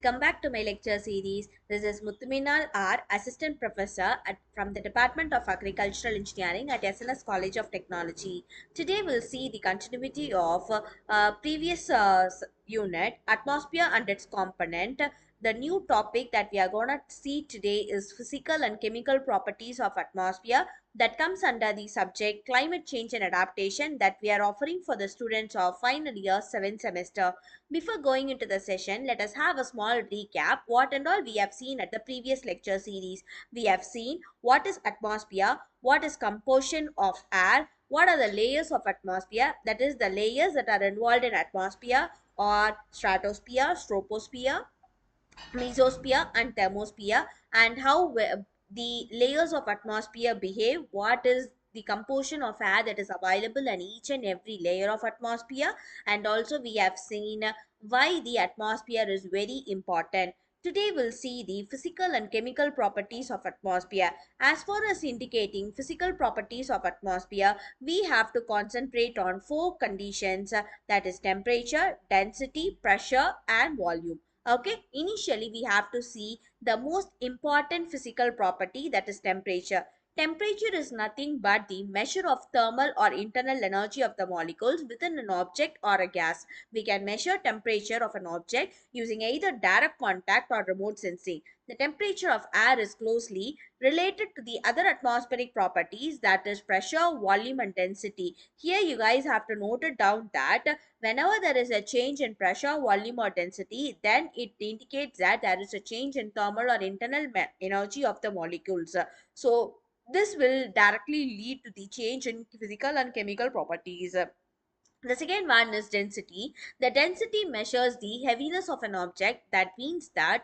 Welcome back to my lecture series. This is Muthuminal R, Assistant Professor from the Department of Agricultural Engineering at SNS College of Technology. Today we'll see the continuity of previous unit, Atmosphere and its component. The new topic that we are going to see today is physical and chemical properties of atmosphere that comes under the subject climate change and adaptation that we are offering for the students of final year 7th semester. Before going into the session, let us have a small recap what and all we have seen at the previous lecture series. We have seen what is atmosphere, what is composition of air, what are the layers of atmosphere, that is the layers that are involved in atmosphere or stratosphere, troposphere, mesosphere and thermosphere, and how the layers of atmosphere behave, what is the composition of air that is available in each and every layer of atmosphere, and also we have seen why the atmosphere is very important. Today we'll see the physical and chemical properties of atmosphere. As far as indicating physical properties of atmosphere, we have to concentrate on four conditions, that is temperature, density, pressure and volume. Okay, initially we have to see the most important physical property, that is temperature. Temperature is nothing but the measure of thermal or internal energy of the molecules within an object or a gas. We can measure temperature of an object using either direct contact or remote sensing. The temperature of air is closely related to the other atmospheric properties, that is pressure, volume and density. Here you guys have to note it down that whenever there is a change in pressure, volume or density, then it indicates that there is a change in thermal or internal energy of the molecules. So this will directly lead to the change in physical and chemical properties. The second one is density. The density measures the heaviness of an object. That means that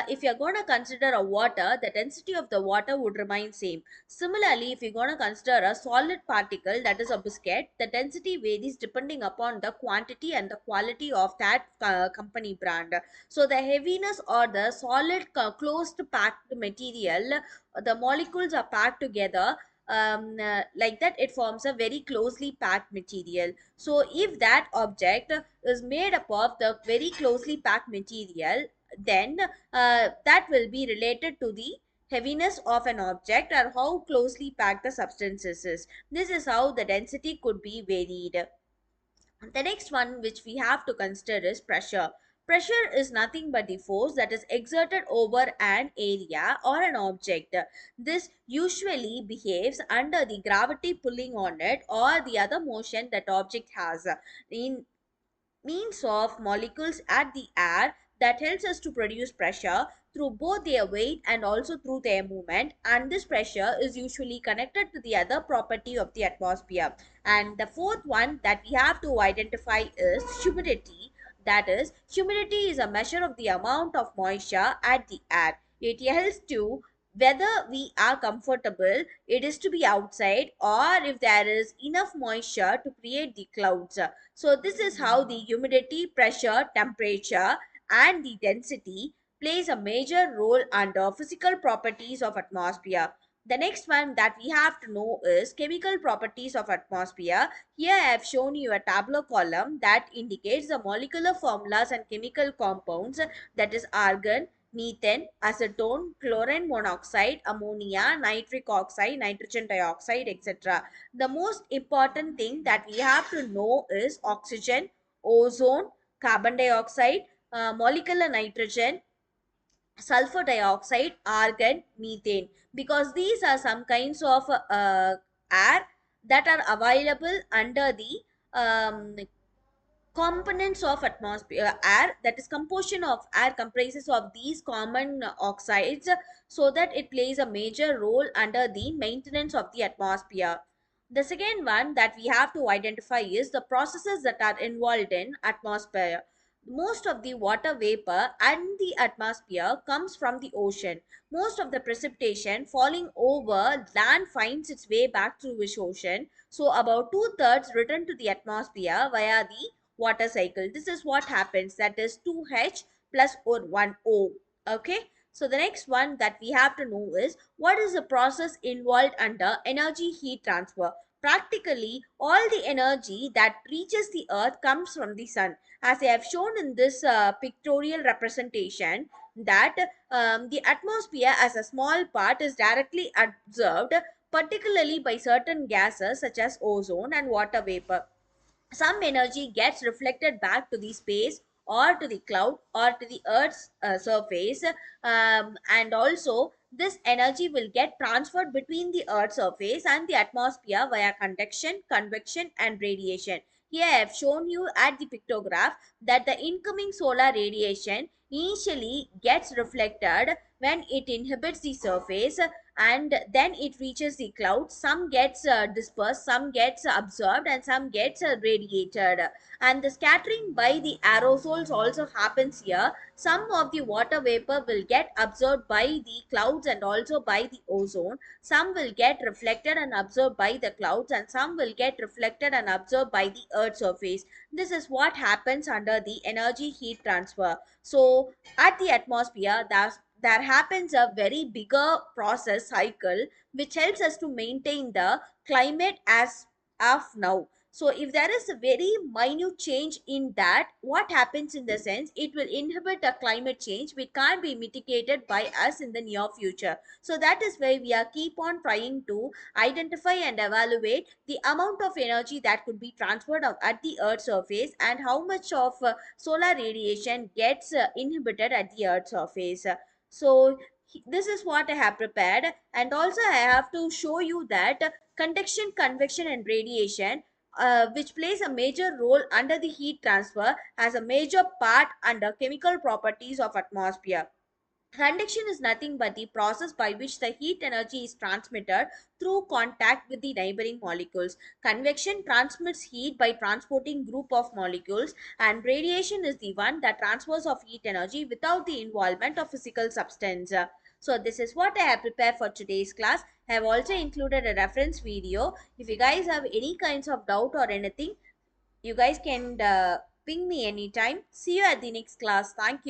if you're going to consider a water, the density of the water would remain same. Similarly, if you're going to consider a solid particle, that is a biscuit, the density varies depending upon the quantity and the quality of that company brand. So the heaviness or the solid closed packed material, the molecules are packed together like that, it forms a very closely packed material. So if that object is made up of the very closely packed material, then that will be related to the heaviness of an object or how closely packed the substances is. This is how the density could be varied. The next one which we have to consider is pressure. Pressure is nothing but the force that is exerted over an area or an object. This usually behaves under the gravity pulling on it or the other motion that object has. In means of molecules at the air that helps us to produce pressure through both their weight and also through their movement, and this pressure is usually connected to the other property of the atmosphere. And the fourth one that we have to identify is humidity. That is, humidity is a measure of the amount of moisture at the air. It helps to whether we are comfortable it is to be outside or if there is enough moisture to create the clouds. So this is how the humidity, pressure, temperature and the density plays a major role under physical properties of atmosphere. The next one that we have to know is chemical properties of atmosphere. Here I have shown you a tabular column that indicates the molecular formulas and chemical compounds, that is argon, methane, acetone, chlorine monoxide, ammonia, nitric oxide, nitrogen dioxide, etc. The most important thing that we have to know is oxygen, ozone, carbon dioxide, molecular nitrogen, sulfur dioxide, argon, methane, because these are some kinds of air that are available under the components of atmosphere air, that is composition of air comprises of these common oxides, so that it plays a major role under the maintenance of the atmosphere. The second one that we have to identify is the processes that are involved in atmosphere. Most of the water vapor and the atmosphere comes from the ocean. Most of the precipitation falling over land finds its way back through the ocean, so about two-thirds return to the atmosphere via the water cycle. This is what happens, that is 2H plus or 1O. Okay. So the next one that we have to know is what is the process involved under energy heat transfer. practically all the energy that reaches the earth comes from the sun. As I have shown in this pictorial representation, that the atmosphere as a small part is directly observed, particularly by certain gases such as ozone and water vapor. Some energy gets reflected back to the space or to the cloud or to the earth's surface, and also this energy will get transferred between the earth's surface and the atmosphere via conduction, convection and radiation. Here I have shown you at the pictograph that the incoming solar radiation initially gets reflected when it inhabits the surface, and then it reaches the cloud. Some gets dispersed, some gets absorbed and some gets radiated, and the scattering by the aerosols also happens here. Some of the water vapor will get absorbed by the clouds and also by the ozone. Some will get reflected and absorbed by the clouds, and some will get reflected and absorbed by the earth's surface. This is what happens under the energy heat transfer. So at the atmosphere, there happens a very bigger process cycle which helps us to maintain the climate as of now. So if there is a very minute change in that, what happens in the sense, it will inhibit a climate change which can't be mitigated by us in the near future. So that is why we are keep on trying to identify and evaluate the amount of energy that could be transferred at the earth's surface, and how much of solar radiation gets inhibited at the earth's surface. So this is what I have prepared, and also I have to show you that conduction, convection and radiation, which plays a major role under the heat transfer, has a major part under chemical properties of atmosphere. Conduction is nothing but the process by which the heat energy is transmitted through contact with the neighboring molecules. Convection transmits heat by transporting group of molecules, and radiation is the one that transfers of heat energy without the involvement of physical substance. So this is what I have prepared for today's class. I have also included a reference video. If you guys have any kinds of doubt or anything, you guys can ping me anytime. See you at the next class. Thank you.